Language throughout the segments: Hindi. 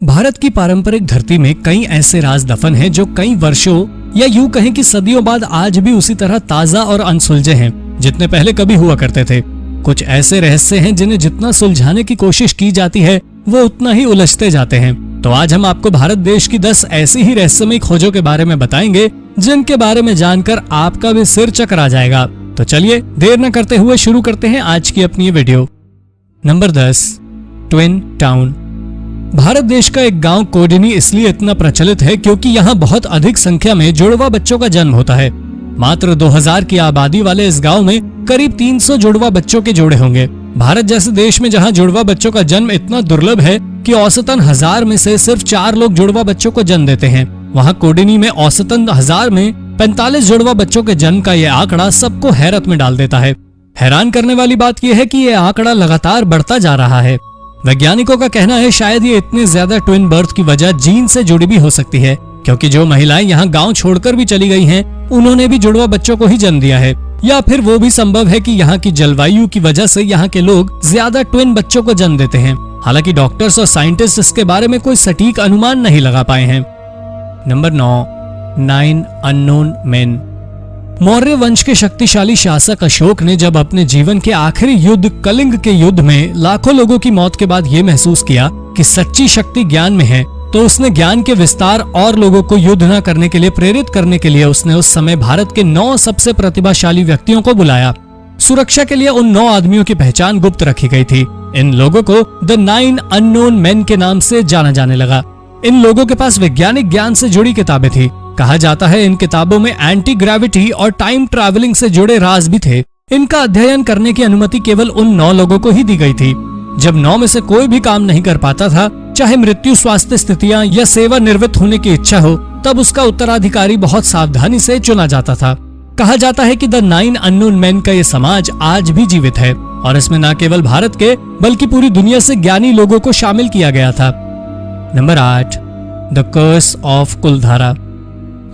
भारत की पारंपरिक धरती में कई ऐसे राज दफन हैं जो कई वर्षों या यूं कहें कि सदियों बाद आज भी उसी तरह ताजा और अनसुलझे हैं जितने पहले कभी हुआ करते थे। कुछ ऐसे रहस्य हैं जिन्हें जितना सुलझाने की कोशिश की जाती है वो उतना ही उलझते जाते हैं। तो आज हम आपको भारत देश की 10 ऐसी ही रहस्यमयी खोजों के बारे में बताएंगे जिनके बारे में जानकर आपका भी सिर चकरा जाएगा। तो चलिए देर न करते हुए शुरू करते हैं आज की अपनी video. Number 10, twin town. Bharat देश का एक गांव कोडिनी इसलिए इतना प्रचलित है क्योंकि यहाँ बहुत अधिक संख्या में जुड़वा बच्चों का जन्म होता है। मात्र 2000 की आबादी वाले इस गांव में करीब 300 जुड़वा बच्चों के जोड़े होंगे। भारत जैसे देश में जहाँ जुड़वा बच्चों का जन्म इतना दुर्लभ है कि औसतन 1000 में से सिर्फ 4 लोग जुड़वा बच्चों को जन्म देते हैं, वहाँ कोडिनी में औसतन 1000 में 45 जुड़वा बच्चों के जन्म का यह आंकड़ा सबको हैरत में डाल देता है। हैरान करने वाली बात यह है कि यह आंकड़ा लगातार बढ़ता जा रहा है। वैज्ञानिकों का कहना है शायद ये इतने ज्यादा ट्विन बर्थ की वजह जीन से जुड़ी भी हो सकती है, क्योंकि जो महिलाएं यहाँ गांव छोड़कर भी चली गई हैं, उन्होंने भी जुड़वा बच्चों को ही जन्म दिया है। या फिर वो भी संभव है कि यहाँ की जलवायु की वजह से यहाँ के लोग ज्यादा ट्विन बच्चों को जन्म देते हैं। हालांकि डॉक्टर्स और साइंटिस्ट इसके बारे में कोई सटीक अनुमान नहीं लगा पाए हैं। Number 9, 9 unknown main. मौर्य वंश के शक्तिशाली शासक अशोक ने जब अपने जीवन के आखिरी युद्ध कलिंग के युद्ध में लाखों लोगों की मौत के बाद ये महसूस किया कि सच्ची शक्ति ज्ञान में है, तो उसने ज्ञान के विस्तार और लोगों को युद्ध न करने के लिए प्रेरित करने के लिए उसने उस समय भारत के 9 सबसे प्रतिभाशाली व्यक्तियों को बुलाया। सुरक्षा के लिए उन 9 आदमियों की पहचान गुप्त रखी गई थी। इन लोगों को द 9 अननोन मेन के नाम से जाना जाने लगा। इन लोगों के पास वैज्ञानिक ज्ञान से जुड़ी किताबें थी। कहा जाता है इन किताबों में एंटी ग्रेविटी और टाइम ट्रैवलिंग से जुड़े राज भी थे। इनका अध्ययन करने की अनुमति केवल उन 9 लोगों को ही दी गई थी। जब 9 में से कोई भी काम नहीं कर पाता था, चाहे मृत्यु, स्वास्थ्य स्थितियां या सेवा निवृत्त होने की इच्छा हो, तब उसका उत्तराधिकारी बहुत सावधानी से चुना जाता था। कहा जाता है कि द 9 अननोन मेन का ये समाज आज भी जीवित है और इसमें न केवल भारत के बल्कि पूरी दुनिया से ज्ञानी लोगों को शामिल किया गया था। नंबर 8, द कर्स ऑफ कुलधारा।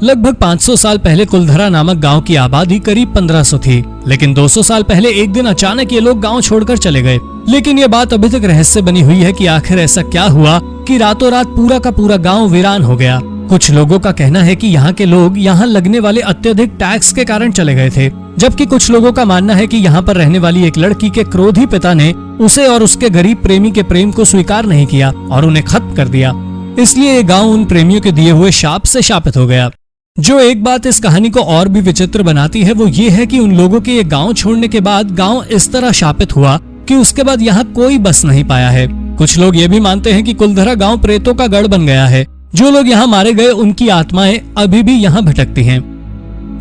लगभग 500 साल पहले कुलधरा नामक गांव की आबादी करीब 1500 थी, लेकिन 200 साल पहले एक दिन अचानक ये लोग गांव छोड़कर चले गए। लेकिन ये बात अभी तक रहस्य बनी हुई है कि आखिर ऐसा क्या हुआ कि रातों रात पूरा का पूरा गांव वीरान हो गया। कुछ लोगों का कहना है कि यहाँ के लोग यहाँ लगने वाले अत्यधिक टैक्स के कारण चले गए थे, जबकि कुछ लोगों का मानना है कि यहाँ पर रहने वाली एक लड़की के क्रोधी पिता ने उसे और उसके गरीब प्रेमी के प्रेम को स्वीकार नहीं किया और उन्हें खत्म कर दिया। इसलिए ये गाँव उन प्रेमियों के दिए हुए शाप से शापित हो गया। जो एक बात इस कहानी को और भी विचित्र बनाती है वो ये है कि उन लोगों के ये गांव छोड़ने के बाद गांव इस तरह शापित हुआ कि उसके बाद यहाँ कोई बस नहीं पाया है। कुछ लोग ये भी मानते हैं कि कुलधरा गांव प्रेतों का गढ़ बन गया है। जो लोग यहाँ मारे गए उनकी आत्माएं अभी भी यहाँ भटकती हैं।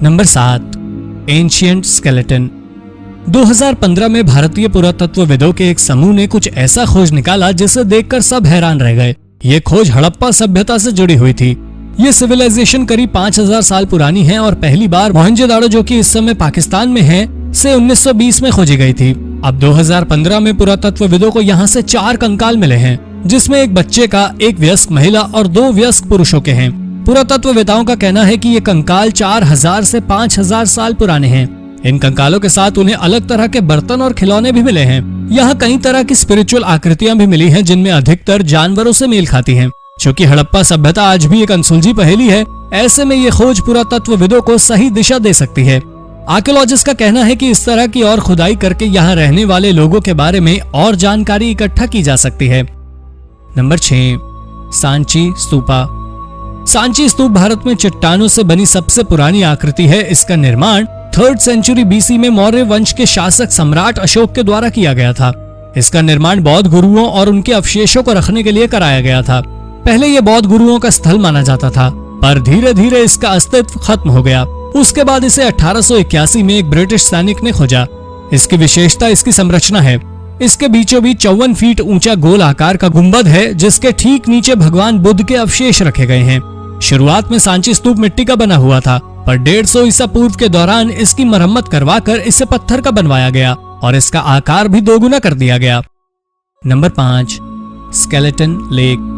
Number 7, ancient skeleton. 2015 में भारतीय पुरातत्वविदों के एक समूह ने कुछ ऐसा खोज निकाला जिसे देखकर सब हैरान रह गए। ये खोज हड़प्पा सभ्यता से जुड़ी हुई थी। ये सिविलाइजेशन करीब 5000 साल पुरानी है और पहली बार मोहनजोदाड़ो, जो कि इस समय पाकिस्तान में है, से 1920 में खोजी गई थी। अब 2015 में पुरातत्वविदों को यहाँ से 4 कंकाल मिले हैं, जिसमें एक बच्चे का, एक वयस्क महिला और 2 वयस्क पुरुषों के हैं। पुरातत्ववेताओं का कहना है कि ये कंकाल 4000 से 5000 साल पुराने हैं। इन कंकालों के साथ उन्हें अलग तरह के बर्तन और खिलौने भी मिले हैं। यहाँ कई तरह की स्पिरिचुअल आकृतियां भी मिली हैं, जिनमें अधिकतर जानवरों से मेल खाती हैं। चूँकि हड़प्पा सभ्यता आज भी एक अनसुलझी पहेली है, ऐसे में ये खोज पुरातत्वविदों को सही दिशा दे सकती है। आर्कियोलॉजिस्ट का कहना है कि इस तरह की और खुदाई करके यहाँ रहने वाले लोगों के बारे में और जानकारी इकट्ठा की जा सकती है। नंबर 6, सांची स्तूपा। सांची स्तूप भारत में चट्टानों से बनी सबसे पुरानी आकृति है। इसका निर्माण 3rd सेंचुरी BC में मौर्य वंश के शासक सम्राट अशोक के द्वारा किया गया था। इसका निर्माण बौद्ध गुरुओं और उनके अवशेषों को रखने के लिए कराया गया था। पहले ये बौद्ध गुरुओं का स्थल माना जाता था, पर धीरे धीरे इसका अस्तित्व खत्म हो गया। उसके बाद इसे 1881 में एक ब्रिटिश सैनिक ने खोजा। इसकी विशेषता इसकी संरचना है। इसके बीचों बीच 54 फीट ऊंचा गोल आकार का गुंबद है, जिसके ठीक नीचे भगवान बुद्ध के अवशेष रखे गए हैं। शुरुआत में सांची स्तूप मिट्टी का बना हुआ था, पर 150 ईसा पूर्व के दौरान इसकी मरम्मत करवाकर इसे पत्थर का बनवाया गया और इसका आकार भी 2 गुना कर दिया गया। Number 5, skeleton lake.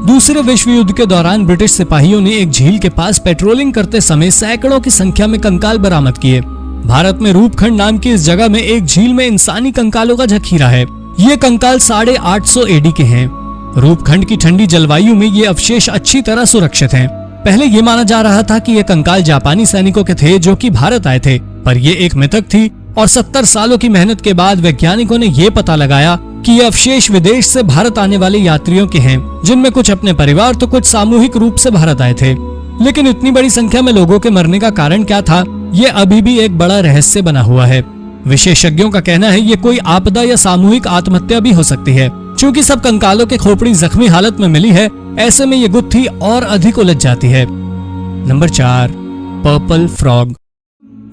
दूसरे विश्व युद्ध के दौरान ब्रिटिश सिपाहियों ने एक झील के पास पेट्रोलिंग करते समय सैकड़ों की संख्या में कंकाल बरामद किए। भारत में रूपखंड नाम की इस जगह में एक झील में इंसानी कंकालों का जखीरा है। ये कंकाल 850 AD के हैं। रूपखंड की ठंडी जलवायु में ये अवशेष अच्छी तरह सुरक्षित हैं। पहले ये माना जा रहा था कि ये कंकाल जापानी सैनिकों के थे जो कि भारत आए थे, पर ये एक मिथक थी और 70 सालों की मेहनत के बाद वैज्ञानिकों ने ये पता लगाया कि ये अवशेष विदेश से भारत आने वाले यात्रियों के हैं, जिनमें कुछ अपने परिवार तो कुछ सामूहिक रूप से भारत आए थे। लेकिन इतनी बड़ी संख्या में लोगों के मरने का कारण क्या था, ये अभी भी एक बड़ा रहस्य बना हुआ है। विशेषज्ञों का कहना है ये कोई आपदा या सामूहिक आत्महत्या भी हो सकती है। चूँकि सब कंकालों के खोपड़ी जख्मी हालत में मिली है, ऐसे में ये गुत्थी और अधिक उलझ जाती है। Number 4, purple frog.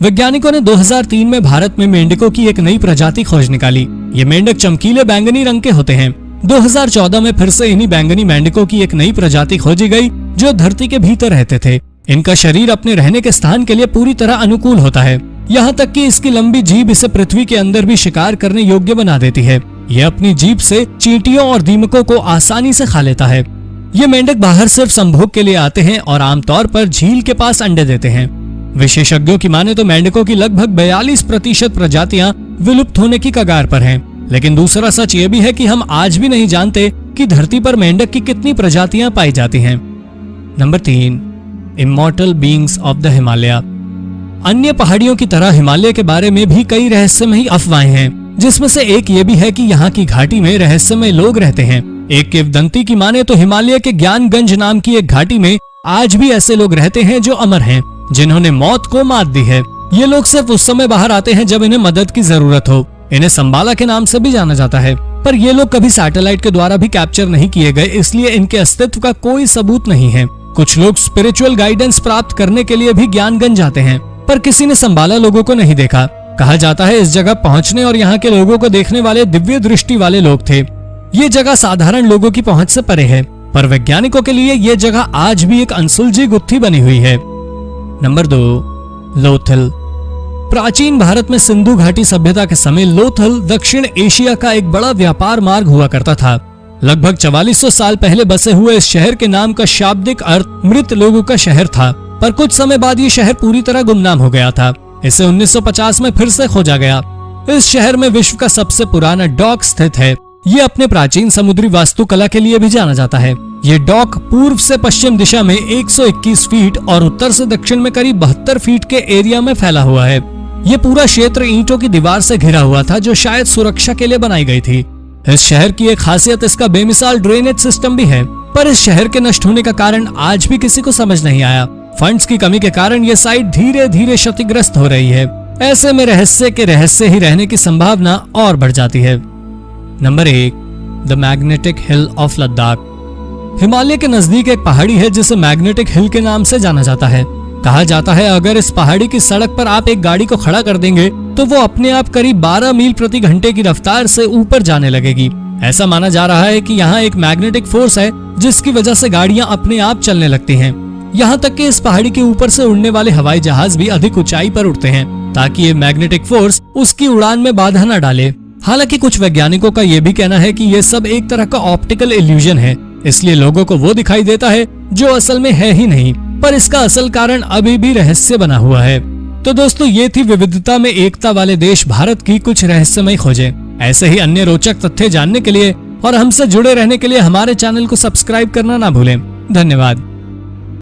वैज्ञानिकों ने 2003 में भारत में मेंढकों की एक नई प्रजाति खोज निकाली। ये मेंढक चमकीले बैंगनी रंग के होते हैं। 2014 में फिर से इन्हीं बैंगनी मेंढकों की एक नई प्रजाति खोजी गई जो धरती के भीतर रहते थे। इनका शरीर अपने रहने के स्थान के लिए पूरी तरह अनुकूल होता है, यहाँ तक कि इसकी लंबी जीभ इसे पृथ्वी के अंदर भी शिकार करने योग्य बना देती है। ये अपनी जीभ से चींटियों और दीमकों को आसानी से खा लेता है। ये मेंढक बाहर सिर्फ संभोग के लिए आते हैं और आमतौर पर झील के पास अंडे देते हैं। विशेषज्ञों की माने तो मेंढकों की लगभग 42% प्रजातियां विलुप्त होने की कगार पर हैं। लेकिन दूसरा सच ये भी है कि हम आज भी नहीं जानते कि धरती पर मेंढक की कितनी प्रजातियां पाई जाती हैं। Number 3, immortal beings of the Himalaya. अन्य पहाड़ियों की तरह हिमालय के बारे में भी कई रहस्यमयी अफवाहें हैं, जिसमें से एक ये भी है कि यहाँ की घाटी में रहस्यमय लोग रहते हैं। एक किंवदंती की माने तो हिमालय के ज्ञानगंज नाम की एक घाटी में आज भी ऐसे लोग रहते हैं जो अमर हैं, जिन्होंने मौत को मात दी है। ये लोग सिर्फ उस समय बाहर आते हैं जब इन्हें मदद की जरूरत हो। इन्हें संबाला के नाम से भी जाना जाता है, पर ये लोग कभी सैटेलाइट के द्वारा भी कैप्चर नहीं किए गए, इसलिए इनके अस्तित्व का कोई सबूत नहीं है। कुछ लोग स्पिरिचुअल गाइडेंस प्राप्त करने के लिए भी ज्ञानगंज जाते हैं, पर किसी ने संबाला लोगों को नहीं देखा। कहा जाता है इस जगह पहुंचने और यहाँ के लोगों को देखने वाले दिव्य दृष्टि वाले लोग थे। ये जगह साधारण लोगों की पहुंच से परे है, पर वैज्ञानिकों के लिए ये जगह आज भी एक अनसुलझी गुत्थी बनी हुई है। नंबर 2, लोथल। प्राचीन भारत में सिंधु घाटी सभ्यता के समय लोथल दक्षिण एशिया का एक बड़ा व्यापार मार्ग हुआ करता था। लगभग 4400 साल पहले बसे हुए इस शहर के नाम का शाब्दिक अर्थ मृत लोगों का शहर था, पर कुछ समय बाद ये शहर पूरी तरह गुमनाम हो गया था। इसे 1950 में फिर से खोजा गया। इस शहर में विश्व का सबसे पुराना डॉक स्थित है। ये अपने प्राचीन समुद्री वास्तुकला के लिए भी जाना जाता है। ये डॉक पूर्व से पश्चिम दिशा में 121 फीट और उत्तर से दक्षिण में करीब 72 फीट के एरिया में फैला हुआ है। ये पूरा क्षेत्र ईंटों की दीवार से घिरा हुआ था, जो शायद सुरक्षा के लिए बनाई गई थी। इस शहर की एक खासियत इसका बेमिसाल ड्रेनेज सिस्टम भी है, पर इस शहर के नष्ट होने का कारण आज भी किसी को समझ नहीं आया। फंड्स की कमी के कारण ये साइट धीरे धीरे क्षतिग्रस्त हो रही है। ऐसे में रहस्य के रहस्य ही रहने की संभावना और बढ़ जाती है। Number 1, the magnetic hill of Ladakh. Himalaya के नजदीक एक पहाड़ी है जिसे मैग्नेटिक हिल के नाम से जाना जाता है। कहा जाता है अगर इस पहाड़ी की सड़क पर आप एक गाड़ी को खड़ा कर देंगे तो वो अपने आप करीब 12 मील प्रति घंटे की रफ्तार से ऊपर जाने लगेगी। ऐसा माना जा रहा है कि यहाँ एक मैग्नेटिक फोर्स है जिसकी वजह से गाड़ियाँ अपने आप चलने लगती हैं। यहाँ तक कि इस पहाड़ी के ऊपर से उड़ने वाले हवाई जहाज भी अधिक ऊंचाई पर उड़ते हैं ताकि ये मैग्नेटिक फोर्स उसकी उड़ान में बाधा न डाले। हालांकि कुछ वैज्ञानिकों का ये भी कहना है कि ये सब एक तरह का ऑप्टिकल इल्यूजन है, इसलिए लोगों को वो दिखाई देता है जो असल में है ही नहीं, पर इसका असल कारण अभी भी रहस्य बना हुआ है। तो दोस्तों, ये थी विविधता में एकता वाले देश भारत की कुछ रहस्यमय खोजें। ऐसे ही अन्य रोचक तथ्य जानने के लिए और हमसे जुड़े रहने के लिए हमारे चैनल को सब्सक्राइब करना ना भूलें। धन्यवाद।